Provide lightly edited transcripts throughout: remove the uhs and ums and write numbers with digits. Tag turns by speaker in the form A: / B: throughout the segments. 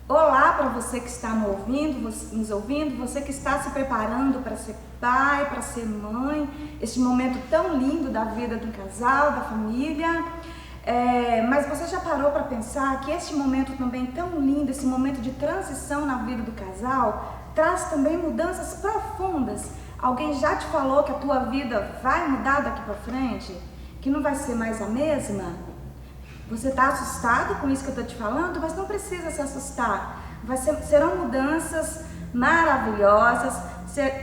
A: Olá para você que está nos ouvindo, você que está se preparando para ser pai, para ser mãe, este momento tão lindo da vida do casal, da família. Mas você já parou para pensar que este momento também tão lindo, esse momento de transição na vida do casal, traz também mudanças profundas? Alguém já te falou que a tua vida vai mudar daqui para frente? Que não vai ser mais a mesma? Você está assustado com isso que eu estou te falando? Mas não precisa se assustar. Serão mudanças maravilhosas,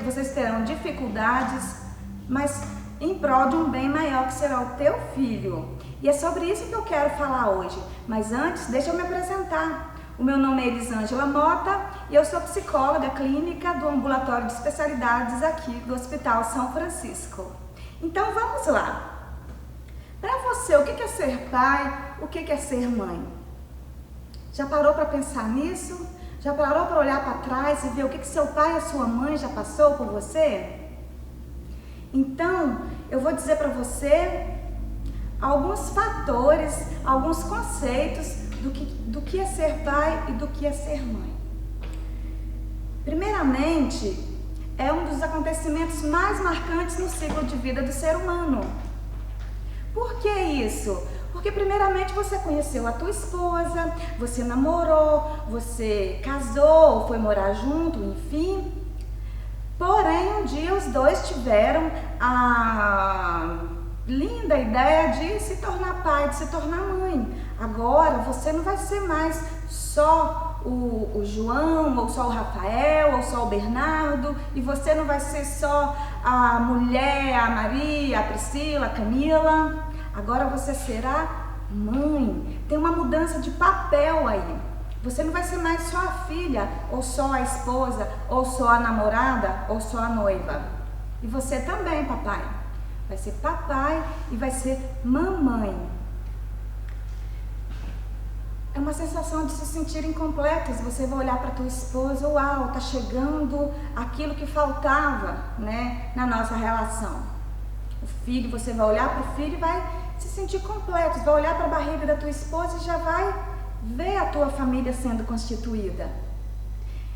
A: vocês terão dificuldades, mas em prol de um bem maior que será o teu filho. E é sobre isso que eu quero falar hoje. Mas antes, deixa eu me apresentar. O meu nome é Elisângela Mota e eu sou psicóloga clínica do Ambulatório de Especialidades aqui do Hospital São Francisco. Então vamos lá. Para você, o que é ser pai? O que é ser mãe? Já parou para pensar nisso? Já parou para olhar para trás e ver o que seu pai e a sua mãe já passou por você? Então, eu vou dizer para você alguns fatores, alguns conceitos do que é ser pai e do que é ser mãe. Primeiramente, é um dos acontecimentos mais marcantes no ciclo de vida do ser humano. Por que isso? Porque primeiramente você conheceu a tua esposa, você namorou, você casou, foi morar junto, enfim. Porém, um dia os dois tiveram a linda ideia de se tornar pai, de se tornar mãe. Agora você não vai ser mais só o João, ou só o Rafael, ou só o Bernardo, e você não vai ser só a mulher, a Maria, a Priscila, a Camila. Agora você será mãe. Tem uma mudança de papel aí. Você não vai ser mais só a filha, ou só a esposa, ou só a namorada, ou só a noiva. E você também, papai. Vai ser papai e vai ser mamãe. É uma sensação de se sentir incompletos. Você vai olhar para tua esposa, uau, tá chegando aquilo que faltava, né, na nossa relação. O filho, você vai olhar para o filho e vai se sentir completo. Você vai olhar para a barriga da tua esposa e já vai ver a tua família sendo constituída.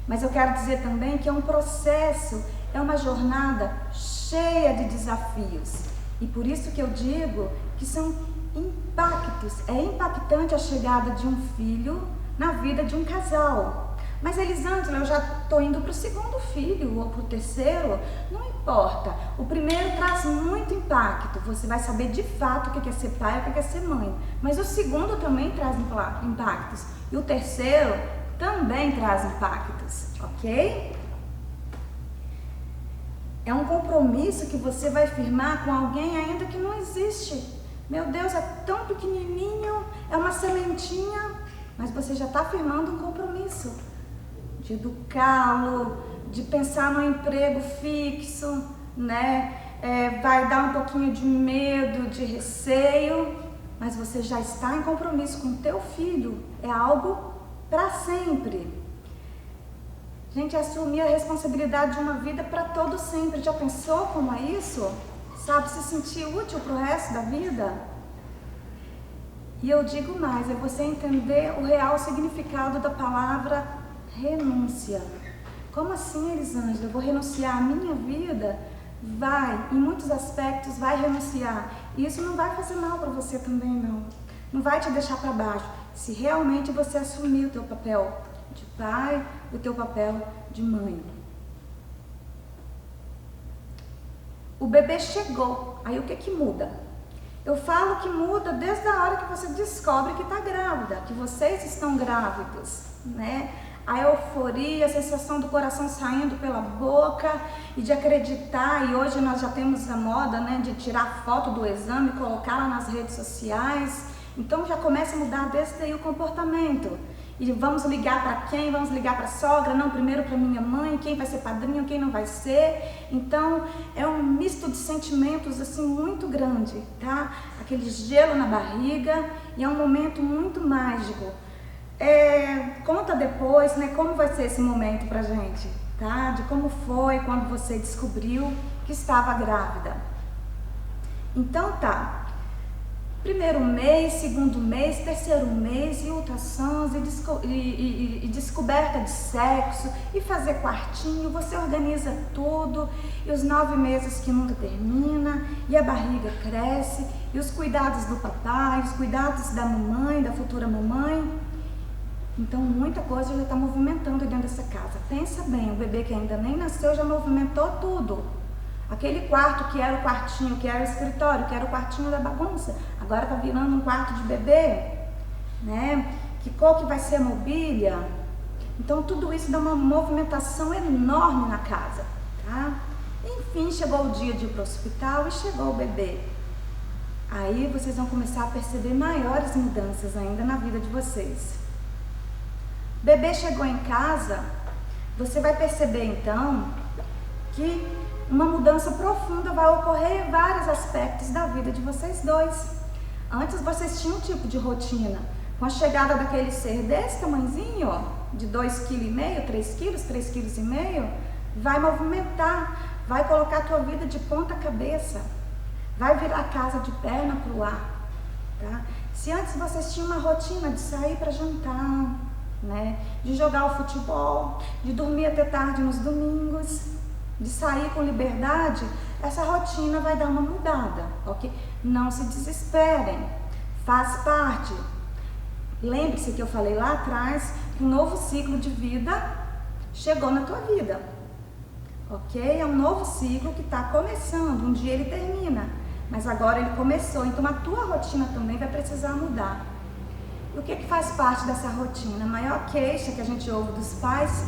A: Mas eu quero dizer também que é um processo, é uma jornada cheia de desafios. E por isso que eu digo que são impactos. É impactante a chegada de um filho na vida de um casal. Mas Elisângela, eu já estou indo para o segundo filho ou para o terceiro. Não importa. O primeiro traz muito impacto. Você vai saber de fato o que é ser pai e o que é ser mãe. Mas o segundo também traz impactos. E o terceiro também traz impactos. Ok? É um compromisso que você vai firmar com alguém ainda que não existe. Meu Deus, é tão pequenininho, é uma sementinha, mas você já está firmando um compromisso de educá-lo, de pensar no emprego fixo, né? Vai dar um pouquinho de medo, de receio, mas você já está em compromisso com o teu filho. É algo para sempre. Gente, assumir a responsabilidade de uma vida para todo sempre. Já pensou como é isso? Sabe, se sentir útil para o resto da vida? E eu digo mais, é você entender o real significado da palavra renúncia. Como assim, Elisângela? Eu vou renunciar à minha vida? Vai, em muitos aspectos, vai renunciar. E isso não vai fazer mal para você também, não. Não vai te deixar para baixo. Se realmente você assumir o teu papel de pai, o teu papel de mãe. O bebê chegou, aí o que muda? Eu falo que muda desde a hora que você descobre que está grávida, que vocês estão grávidos, né? A euforia, a sensação do coração saindo pela boca e de acreditar, e hoje nós já temos a moda, né, de tirar foto do exame e colocar lá nas redes sociais, então já começa a mudar desde aí o comportamento. E vamos ligar para quem? Vamos ligar para a sogra? Não, primeiro para minha mãe, quem vai ser padrinho, quem não vai ser. Então, é um misto de sentimentos assim muito grande, tá? Aquele gelo na barriga e é um momento muito mágico. Conta depois, né, como vai ser esse momento pra gente, tá? De como foi quando você descobriu que estava grávida. Então tá. Primeiro mês, segundo mês, terceiro mês, e ultrassons, e descoberta de sexo, e fazer quartinho, você organiza tudo, e os 9 meses que nunca termina, e a barriga cresce, e os cuidados do papai, os cuidados da mamãe, da futura mamãe. Então muita coisa já está movimentando dentro dessa casa. Pensa bem, o bebê que ainda nem nasceu já movimentou tudo. Aquele quarto que era o quartinho, que era o escritório, que era o quartinho da bagunça, agora está virando um quarto de bebê, né? Que cor que vai ser a mobília? Então tudo isso dá uma movimentação enorme na casa, tá? Enfim, chegou o dia de ir para o hospital e chegou o bebê. Aí vocês vão começar a perceber maiores mudanças ainda na vida de vocês. Bebê chegou em casa, você vai perceber então que uma mudança profunda vai ocorrer em vários aspectos da vida de vocês dois. Antes vocês tinham um tipo de rotina. Com a chegada daquele ser desse tamanhozinho, ó, de 2,5 kg, 3 kg, 3,5 kg, vai movimentar, vai colocar a tua vida de ponta cabeça, vai virar a casa de perna pro ar, tá? Se antes vocês tinham uma rotina de sair para jantar, né, de jogar o futebol, de dormir até tarde nos domingos, de sair com liberdade, essa rotina vai dar uma mudada, ok? Não se desesperem, faz parte. Lembre-se que eu falei lá atrás que um novo ciclo de vida chegou na tua vida, ok? É um novo ciclo que está começando, um dia ele termina, mas agora ele começou, então a tua rotina também vai precisar mudar. E o que faz parte dessa rotina? A maior queixa que a gente ouve dos pais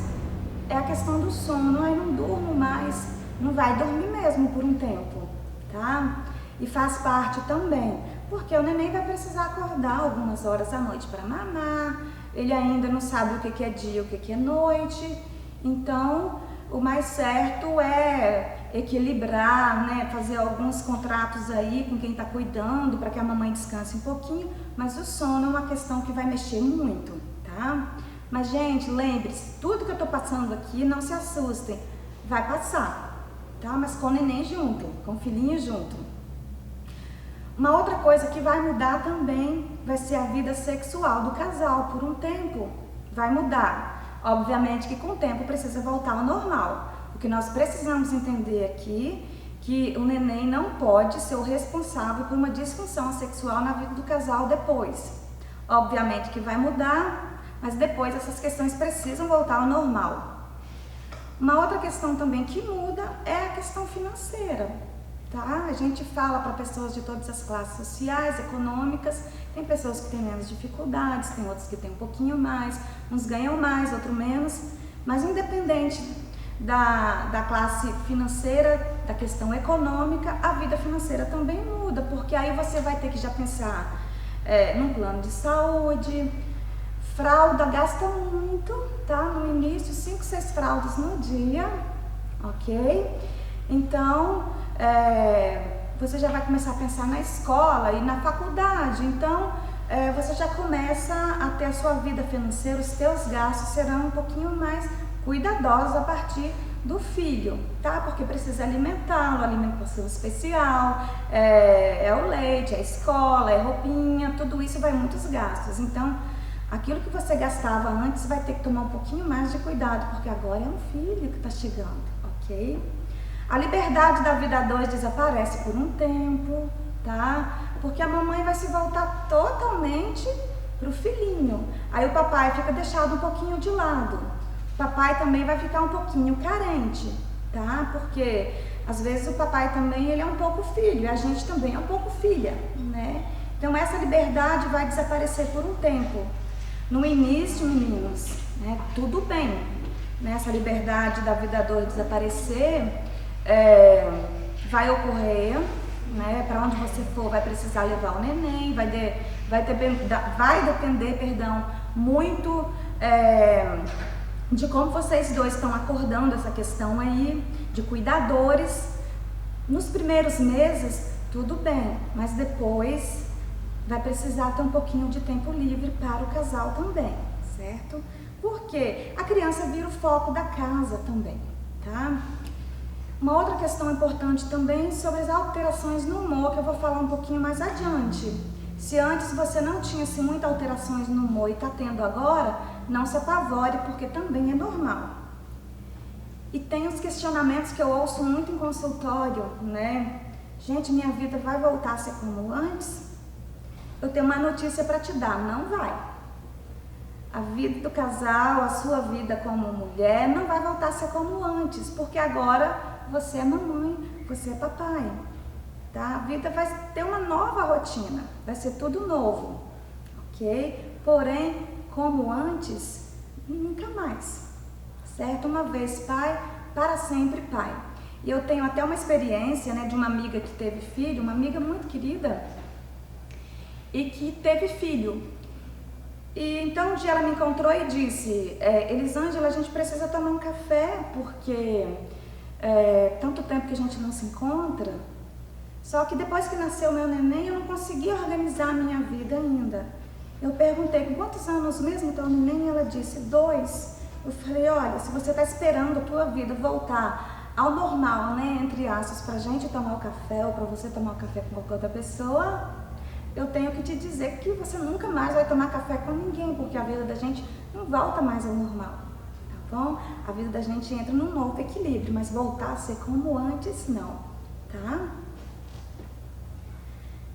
A: é a questão do sono. Ai, não durmo mais. Não vai dormir mesmo por um tempo, tá? E faz parte também, porque o neném vai precisar acordar algumas horas à noite para mamar, ele ainda não sabe o que é dia, o que é noite, então o mais certo é equilibrar, né? Fazer alguns contratos aí com quem está cuidando para que a mamãe descanse um pouquinho, mas o sono é uma questão que vai mexer muito, tá? Mas, gente, lembre-se, tudo que eu tô passando aqui, não se assustem, vai passar, tá? Mas com o neném junto, com o filhinho junto. Uma outra coisa que vai mudar também vai ser a vida sexual do casal por um tempo, vai mudar. Obviamente que com o tempo precisa voltar ao normal. O que nós precisamos entender aqui que o neném não pode ser o responsável por uma disfunção sexual na vida do casal depois. Obviamente que vai mudar, mas depois essas questões precisam voltar ao normal. Uma outra questão também que muda é a questão financeira, tá? A gente fala para pessoas de todas as classes sociais, econômicas, tem pessoas que têm menos dificuldades, tem outros que têm um pouquinho mais, uns ganham mais, outros menos, mas independente da classe financeira, da questão econômica, a vida financeira também muda, porque aí você vai ter que já pensar num plano de saúde. Fralda gasta muito, tá? No início, 5, 6 fraldas no dia, ok? Então, você já vai começar a pensar na escola e na faculdade. Então, você já começa a ter a sua vida financeira, os teus gastos serão um pouquinho mais cuidadosos a partir do filho, tá? Porque precisa alimentá-lo, alimentação especial, é o leite, é a escola, é roupinha, tudo isso vai muitos gastos. Então, aquilo que você gastava antes vai ter que tomar um pouquinho mais de cuidado, porque agora é um filho que está chegando, ok? A liberdade da vida a dois desaparece por um tempo, tá? Porque a mamãe vai se voltar totalmente pro filhinho. Aí o papai fica deixado um pouquinho de lado. O papai também vai ficar um pouquinho carente, tá? Porque às vezes o papai também ele é um pouco filho, e a gente também é um pouco filha, né? Então essa liberdade vai desaparecer por um tempo. No início, meninos, né, tudo bem, né, essa liberdade da vida a dois desaparecer, vai ocorrer, né, para onde você for vai precisar levar o neném, vai depender, muito de como vocês dois estão acordando essa questão aí, de cuidadores. Nos primeiros meses, tudo bem, mas depois vai precisar ter um pouquinho de tempo livre para o casal também, certo? Porque a criança vira o foco da casa também, tá? Uma outra questão importante também sobre as alterações no humor, que eu vou falar um pouquinho mais adiante. Se antes você não tinha assim, muitas alterações no humor e está tendo agora, não se apavore, porque também é normal. E tem os questionamentos que eu ouço muito em consultório, né? Gente, minha vida vai voltar a ser como antes? Eu tenho uma notícia para te dar, não vai. A vida do casal, a sua vida como mulher não vai voltar a ser como antes, porque agora você é mamãe, você é papai, tá? A vida vai ter uma nova rotina, vai ser tudo novo, ok? Porém, como antes, nunca mais, certo? Uma vez pai, para sempre pai. E eu tenho até uma experiência, né, de uma amiga que teve filho, uma amiga muito querida, e que teve filho. E então um dia ela me encontrou e disse, Elisângela, a gente precisa tomar um café, porque tanto tempo que a gente não se encontra, só que depois que nasceu meu neném, eu não consegui organizar a minha vida ainda. Eu perguntei, com quantos anos mesmo teu neném? E ela disse, 2. Eu falei, olha, se você está esperando a tua vida voltar ao normal, né, entre aspas, pra gente tomar o café, ou pra você tomar o café com qualquer outra pessoa, eu tenho que te dizer que você nunca mais vai tomar café com ninguém, porque a vida da gente não volta mais ao normal, tá bom? A vida da gente entra num novo equilíbrio, mas voltar a ser como antes, não, tá?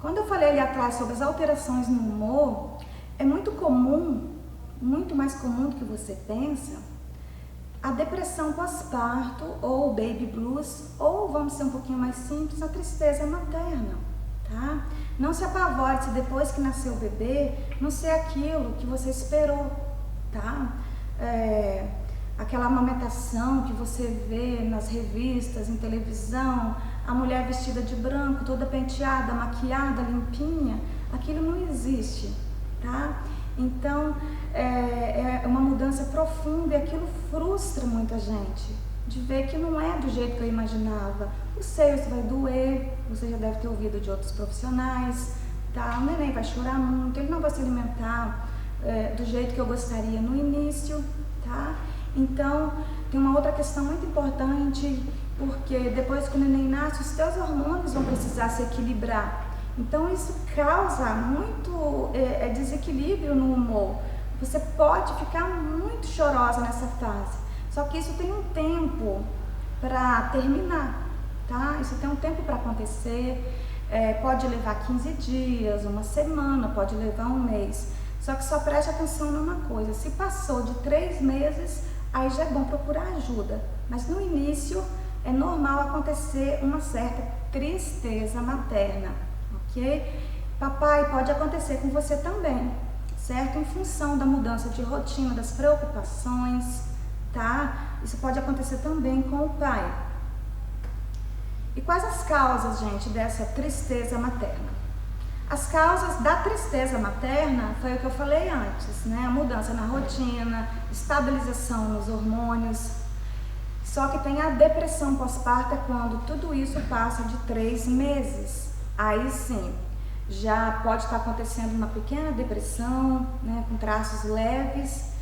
A: Quando eu falei ali atrás sobre as alterações no humor, é muito comum, muito mais comum do que você pensa, a depressão pós-parto, ou o baby blues, ou vamos ser um pouquinho mais simples, a tristeza materna, tá? Não se apavore se depois que nasceu o bebê, não ser aquilo que você esperou, tá? Aquela amamentação que você vê nas revistas, em televisão, a mulher vestida de branco, toda penteada, maquiada, limpinha, aquilo não existe, tá? Então, é uma mudança profunda e aquilo frustra muita gente, de ver que não é do jeito que eu imaginava. O seio vai doer, você já deve ter ouvido de outros profissionais, tá? O neném vai chorar muito, ele não vai se alimentar do jeito que eu gostaria no início, tá? Então, tem uma outra questão muito importante, porque depois que o neném nasce, os teus hormônios vão precisar se equilibrar. Então, isso causa muito desequilíbrio no humor. Você pode ficar muito chorosa nessa fase, só que isso tem um tempo para terminar, tá? Isso tem um tempo para acontecer, pode levar 15 dias, uma semana, pode levar um mês. Só que só preste atenção numa coisa, se passou de 3 meses, aí já é bom procurar ajuda. Mas no início é normal acontecer uma certa tristeza materna, ok? Papai, pode acontecer com você também, certo? Em função da mudança de rotina, das preocupações, tá? Isso pode acontecer também com o pai. E quais as causas, gente, dessa tristeza materna? As causas da tristeza materna foi o que eu falei antes, né? A mudança na rotina, estabilização nos hormônios. Só que tem a depressão pós-parto, quando tudo isso passa de 3 meses. Aí sim, já pode estar acontecendo uma pequena depressão, né, com traços leves,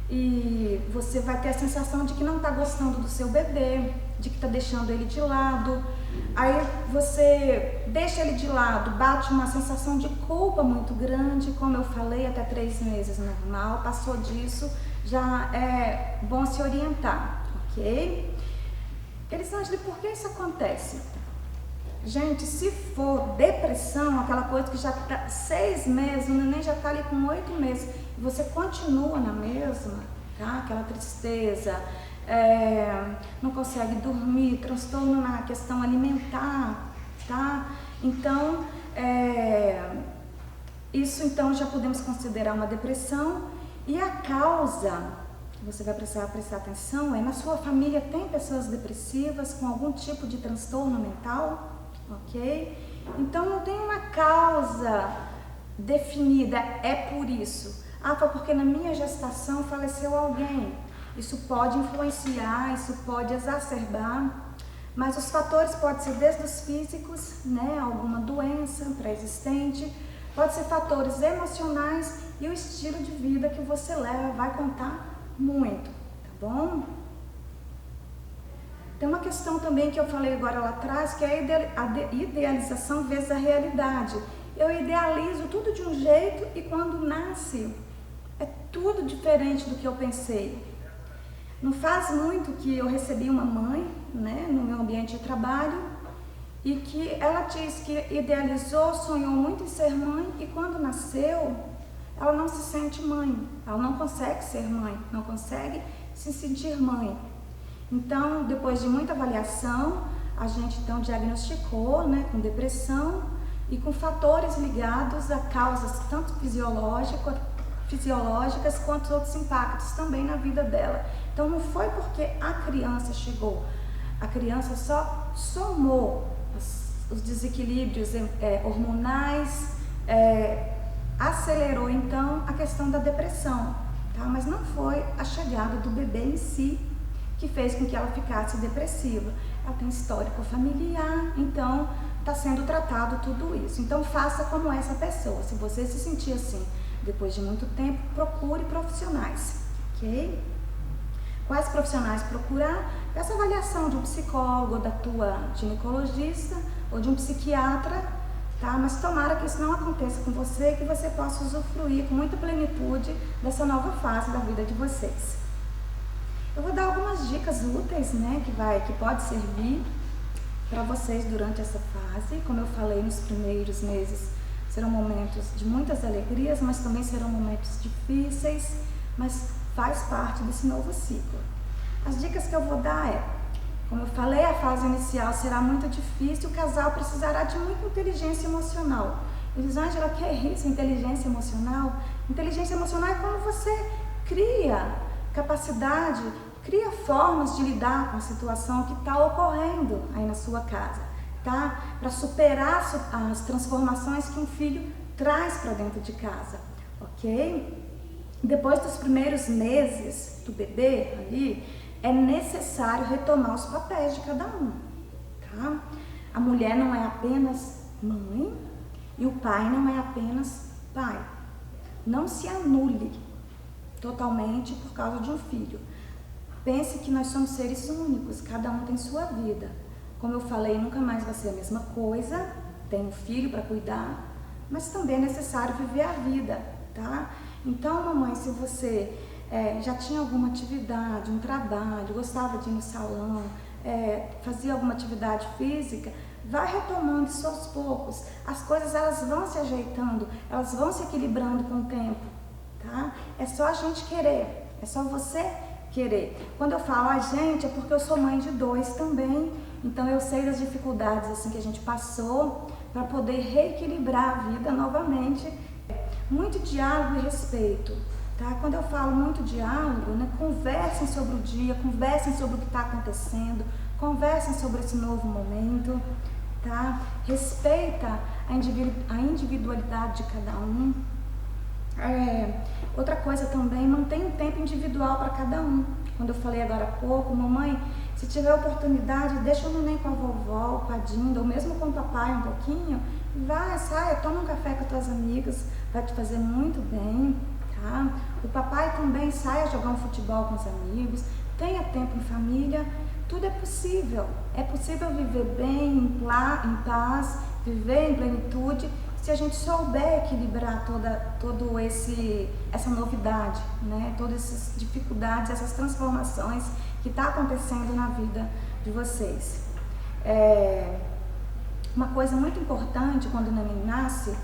A: e você vai ter a sensação de que não está gostando do seu bebê, de que está deixando ele de lado. Aí você deixa ele de lado, bate uma sensação de culpa muito grande, como eu falei, até 3 meses normal, passou disso, já é bom se orientar, ok? Elisângela, por que isso acontece? Gente, se for depressão, aquela coisa que já está 6 meses, o neném já está ali com 8 meses, e você continua na mesma, tá? Aquela tristeza, não consegue dormir, transtorno na questão alimentar, tá? Então, isso então já podemos considerar uma depressão. E a causa, que você vai precisar prestar atenção, na sua família tem pessoas depressivas com algum tipo de transtorno mental? Ok? Então não tem uma causa definida, é por isso. Ah, foi porque na minha gestação faleceu alguém. Isso pode influenciar, isso pode exacerbar, mas os fatores podem ser desde os físicos, né, alguma doença pré-existente, pode ser fatores emocionais e o estilo de vida que você leva vai contar muito, tá bom? Tem uma questão também que eu falei agora lá atrás, que é a idealização vezes a realidade. Eu idealizo tudo de um jeito e quando nasce é tudo diferente do que eu pensei. Não faz muito que eu recebi uma mãe, né, no meu ambiente de trabalho, e que ela disse que idealizou, sonhou muito em ser mãe e quando nasceu, ela não se sente mãe, ela não consegue ser mãe, não consegue se sentir mãe. Então, depois de muita avaliação, a gente então diagnosticou, né, com depressão e com fatores ligados a causas tanto fisiológicas quanto outros impactos também na vida dela. Então não foi porque a criança chegou, a criança só somou os desequilíbrios hormonais, acelerou então a questão da depressão, tá? Mas não foi a chegada do bebê em si que fez com que ela ficasse depressiva. Ela tem histórico familiar, então está sendo tratado tudo isso. Então faça como essa pessoa. Se você se sentir assim depois de muito tempo, procure profissionais, ok? Quais profissionais procurar? Essa avaliação de um psicólogo, da tua ginecologista ou de um psiquiatra, tá? Mas tomara que isso não aconteça com você e que você possa usufruir com muita plenitude dessa nova fase da vida de vocês. Eu vou dar algumas dicas úteis, né, que pode servir para vocês durante essa fase. Como eu falei, nos primeiros meses serão momentos de muitas alegrias, mas também serão momentos difíceis, mas faz parte desse novo ciclo. As dicas que eu vou dar como eu falei, a fase inicial será muito difícil, o casal precisará de muita inteligência emocional. Elisângela, que é isso, inteligência emocional? Inteligência emocional é quando você cria capacidade, cria formas de lidar com a situação que está ocorrendo aí na sua casa, tá? Para superar as transformações que um filho traz para dentro de casa, ok? Depois dos primeiros meses do bebê ali, é necessário retomar os papéis de cada um, tá? A mulher não é apenas mãe e o pai não é apenas pai. Não se anule totalmente por causa de um filho. Pense que nós somos seres únicos, cada um tem sua vida. Como eu falei, nunca mais vai ser a mesma coisa, tem um filho para cuidar, mas também é necessário viver a vida, tá? Então, mamãe, se você já tinha alguma atividade, um trabalho, gostava de ir no salão, fazia alguma atividade física, vai retomando isso aos poucos. As coisas elas vão se ajeitando, elas vão se equilibrando com o tempo, tá? É só a gente querer, é só você querer. Quando eu falo a gente, é porque eu sou mãe de 2 também, então eu sei das dificuldades assim que a gente passou para poder reequilibrar a vida novamente. Muito diálogo e respeito, tá? Quando eu falo muito diálogo, né, conversem sobre o dia, conversem sobre o que está acontecendo, conversem sobre esse novo momento, tá? Respeita a individualidade de cada um. Outra coisa também, mantém um tempo individual para cada um. Quando eu falei agora há pouco, mamãe, se tiver oportunidade, deixa o neném com a vovó, com a Dinda, ou mesmo com o papai um pouquinho, vai, saia, toma um café com as tuas amigas, vai te fazer muito bem, tá? O papai também saia jogar um futebol com os amigos, tenha tempo em família, tudo é possível viver bem, em paz, viver em plenitude, se a gente souber equilibrar essa novidade, né? Todas essas dificuldades, essas transformações que está acontecendo na vida de vocês. Uma coisa muito importante quando o neném nasce,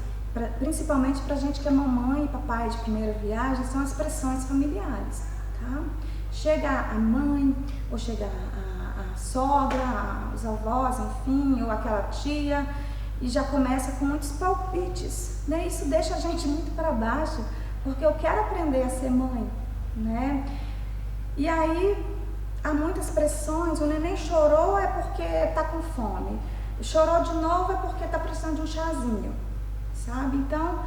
A: principalmente para a gente que é mamãe e papai de primeira viagem, são as pressões familiares, tá? Chega a mãe, ou chega a sogra, os avós, enfim, ou aquela tia, e já começa com muitos palpites, né? Isso deixa a gente muito para baixo, porque eu quero aprender a ser mãe, né? E aí há muitas pressões, o neném chorou é porque está com fome, chorou de novo é porque está precisando de um chazinho, sabe? Então,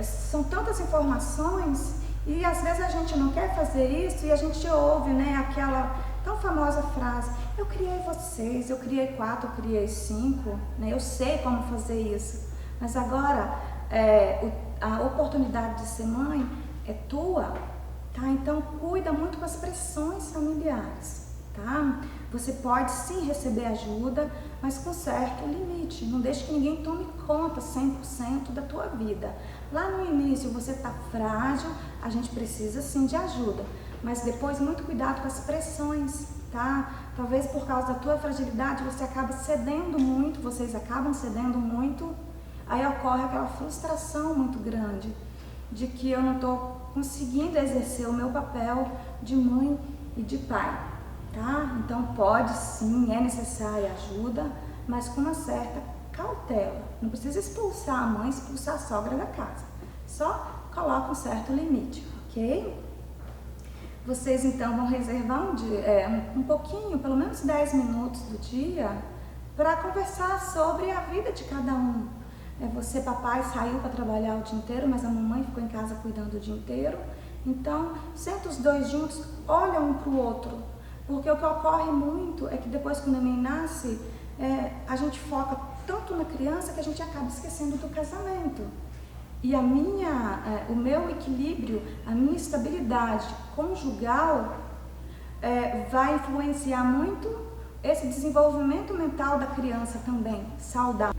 A: são tantas informações e às vezes a gente não quer fazer isso e a gente ouve, né, aquela tão famosa frase: eu criei vocês, eu criei 4, eu criei 5, né? Eu sei como fazer isso, mas agora a oportunidade de ser mãe é tua, tá? Então cuida muito com as pressões familiares, tá? Você pode sim receber ajuda, mas com certo limite. Não deixe que ninguém tome conta 100% da tua vida. Lá no início você está frágil, a gente precisa sim de ajuda, mas depois muito cuidado com as pressões, tá? Talvez por causa da tua fragilidade você acabe cedendo muito, vocês acabam cedendo muito, aí ocorre aquela frustração muito grande de que eu não estou conseguindo exercer o meu papel de mãe e de pai, tá? Então pode sim, é necessária ajuda, mas com uma certa cautela. Não precisa expulsar a mãe, expulsar a sogra da casa. Só coloca um certo limite, ok? Vocês então vão reservar um pouquinho, pelo menos 10 minutos do dia, para conversar sobre a vida de cada um. Você, papai, saiu para trabalhar o dia inteiro, mas a mamãe ficou em casa cuidando o dia inteiro. Então, senta os dois juntos, olha um para o outro. Porque o que ocorre muito é que depois que o neném nasce, a gente foca tanto na criança que a gente acaba esquecendo do casamento. E o meu equilíbrio, a minha estabilidade conjugal vai influenciar muito esse desenvolvimento mental da criança também, saudável.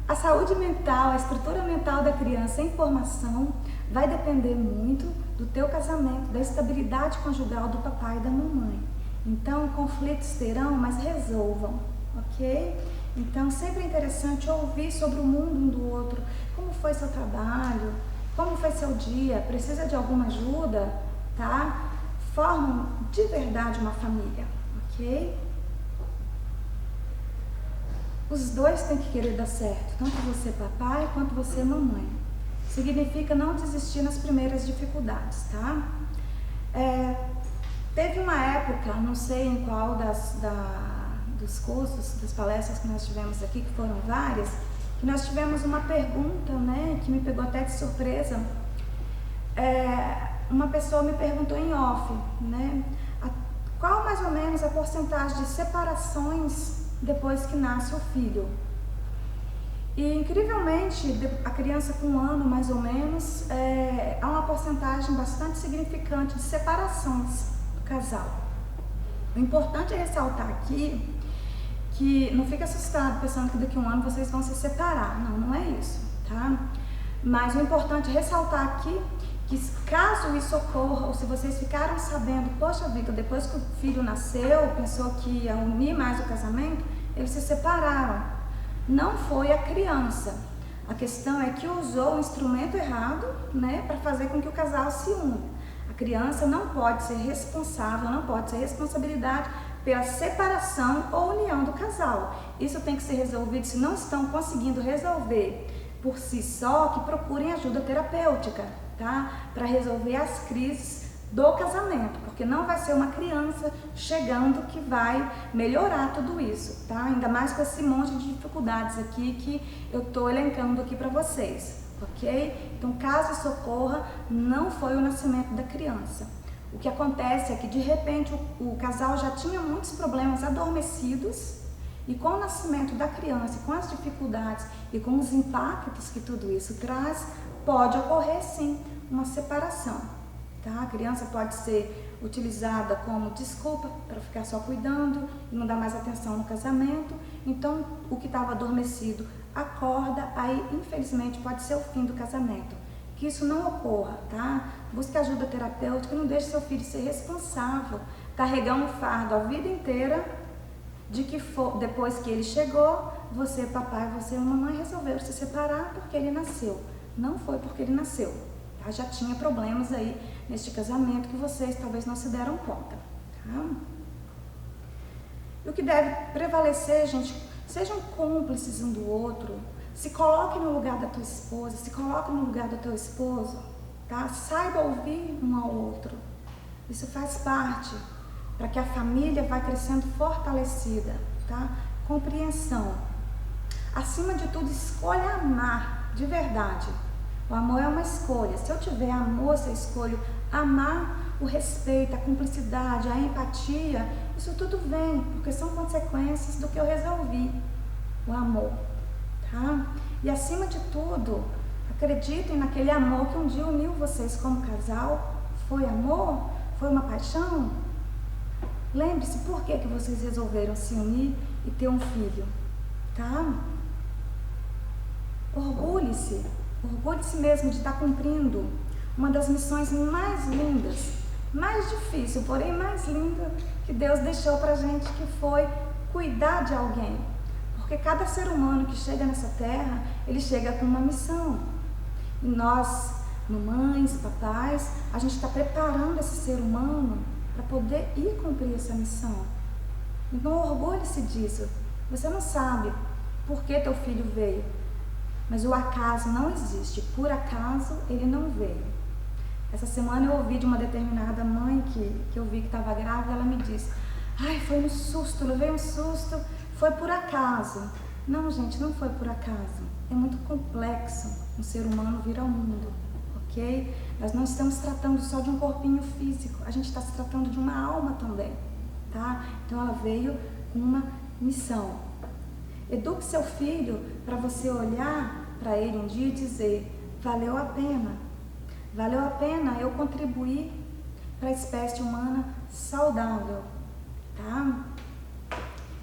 A: A saúde mental, a estrutura mental da criança em formação vai depender muito do teu casamento, da estabilidade conjugal do papai e da mamãe. Então, conflitos terão, mas resolvam, ok? Então, sempre é interessante ouvir sobre o mundo um do outro. Como foi seu trabalho? Como foi seu dia? Precisa de alguma ajuda? Tá? Formam de verdade uma família, ok? Os dois têm que querer dar certo, tanto você papai quanto você mamãe. Significa não desistir nas primeiras dificuldades, tá? Teve uma época, não sei em qual dos cursos, das palestras que nós tivemos aqui, que foram várias, que nós tivemos uma pergunta, né, que me pegou até de surpresa. Uma pessoa me perguntou em off, né, qual mais ou menos a porcentagem de separações depois que nasce o filho. E incrivelmente, a criança com 1 ano mais ou menos, há uma porcentagem bastante significante de separações do casal. O importante é ressaltar aqui que não fique assustado pensando que daqui a 1 ano vocês vão se separar. Não, não é isso, tá? Mas o importante é ressaltar aqui que caso isso ocorra, ou se vocês ficaram sabendo, poxa vida, depois que o filho nasceu, pensou que ia unir mais o casamento, eles se separaram. Não foi a criança. A questão é que usou o instrumento errado, né, para fazer com que o casal se una. A criança não pode ser responsável, não pode ser responsabilidade pela separação ou união do casal. Isso tem que ser resolvido. Se não estão conseguindo resolver por si só, que procurem ajuda terapêutica, tá? Para resolver as crises do casamento, porque não vai ser uma criança chegando que vai melhorar tudo isso, tá? Ainda mais com esse monte de dificuldades aqui que eu tô elencando aqui para vocês, ok? Então, caso isso ocorra, não foi o nascimento da criança. O que acontece é que de repente o casal já tinha muitos problemas adormecidos e com o nascimento da criança, com as dificuldades e com os impactos que tudo isso traz, pode ocorrer sim uma separação, tá? A criança pode ser utilizada como desculpa para ficar só cuidando e não dar mais atenção no casamento. Então o que estava adormecido acorda, aí infelizmente pode ser o fim do casamento. Que isso não ocorra, tá? Busque ajuda terapêutica, não deixe seu filho ser responsável, carregar um fardo a vida inteira de que depois que ele chegou, você, papai, você e a mamãe resolveram se separar porque ele nasceu. Não foi porque ele nasceu, tá? Já tinha problemas aí neste casamento que vocês talvez não se deram conta, tá? E o que deve prevalecer, gente, sejam cúmplices um do outro. Se coloque no lugar da tua esposa, se coloque no lugar do teu esposo, tá? Saiba ouvir um ao outro. Isso faz parte para que a família vá crescendo fortalecida, tá? Compreensão. Acima de tudo, escolha amar de verdade. O amor é uma escolha. Se eu tiver amor, se eu escolho amar, o respeito, a cumplicidade, a empatia, isso tudo vem, porque são consequências do que eu resolvi. O amor. Tá? E acima de tudo, acreditem naquele amor que um dia uniu vocês como casal. Foi amor? Foi uma paixão? Lembre-se por que vocês resolveram se unir e ter um filho, tá? Orgulhe-se mesmo de estar cumprindo uma das missões mais lindas, mais difícil, porém mais linda que Deus deixou pra gente, que foi cuidar de alguém. Porque cada ser humano que chega nessa terra, ele chega com uma missão. E nós, mamães, papais, a gente está preparando esse ser humano para poder ir cumprir essa missão. Então orgulhe-se disso. Você não sabe por que teu filho veio, mas o acaso não existe. Por acaso ele não veio. Essa semana eu ouvi de uma determinada mãe que eu vi que estava grávida, ela me disse: ai, foi um susto, levei um susto, foi por acaso. Não, gente, não foi por acaso. É muito complexo um ser humano vir ao mundo, ok? Nós não estamos tratando só de um corpinho físico, a gente está se tratando de uma alma também, tá? Então ela veio com uma missão. Eduque seu filho para você olhar para ele um dia e dizer: valeu a pena eu contribuir para a espécie humana saudável, tá?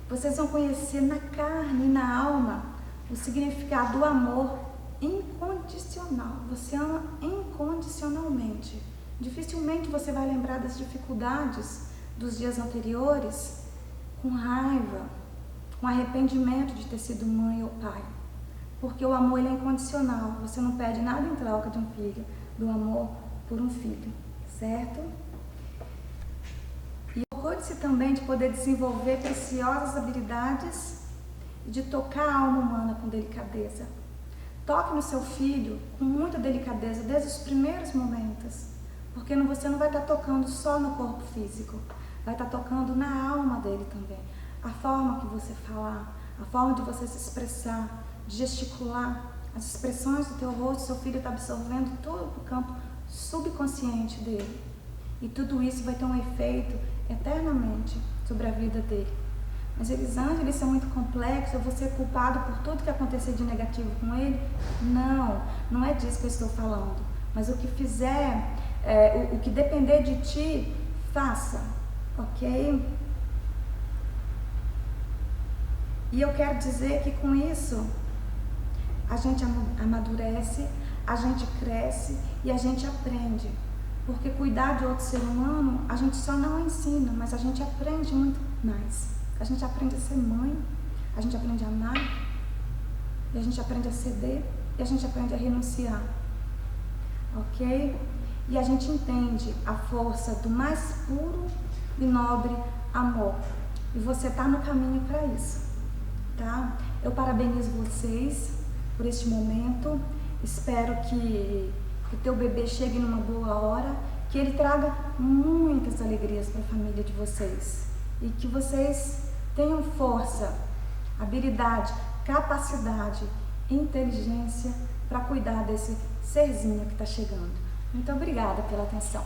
A: Vocês vão conhecer na carne e na alma o significado do amor incondicional. Você ama incondicionalmente. Dificilmente você vai lembrar das dificuldades dos dias anteriores com raiva, com arrependimento de ter sido mãe ou pai. Porque o amor ele é incondicional. Você não pede nada em troca de um filho, do amor por um filho, certo? E orgulhe-se também de poder desenvolver preciosas habilidades e de tocar a alma humana com delicadeza. Toque no seu filho com muita delicadeza desde os primeiros momentos, porque você não vai estar tocando só no corpo físico, vai estar tocando na alma dele também. A forma que você falar, a forma de você se expressar, de gesticular, as expressões do teu rosto, seu filho está absorvendo todo o campo subconsciente dele. E tudo isso vai ter um efeito eternamente sobre a vida dele. Mas Elisângela, isso é muito complexo, eu vou ser culpado por tudo que acontecer de negativo com ele? Não é disso que eu estou falando. Mas o que fizer, o que depender de ti, faça, ok? E eu quero dizer que com isso, a gente amadurece, a gente cresce e a gente aprende. Porque cuidar de outro ser humano, a gente só não ensina, mas a gente aprende muito mais. A gente aprende a ser mãe, a gente aprende a amar, e a gente aprende a ceder, e a gente aprende a renunciar, ok? E a gente entende a força do mais puro e nobre amor. E você está no caminho para isso, tá? Eu parabenizo vocês por este momento. Espero que teu bebê chegue numa boa hora, que ele traga muitas alegrias para a família de vocês. E que vocês tenham força, habilidade, capacidade, inteligência para cuidar desse serzinho que está chegando. Muito obrigada pela atenção.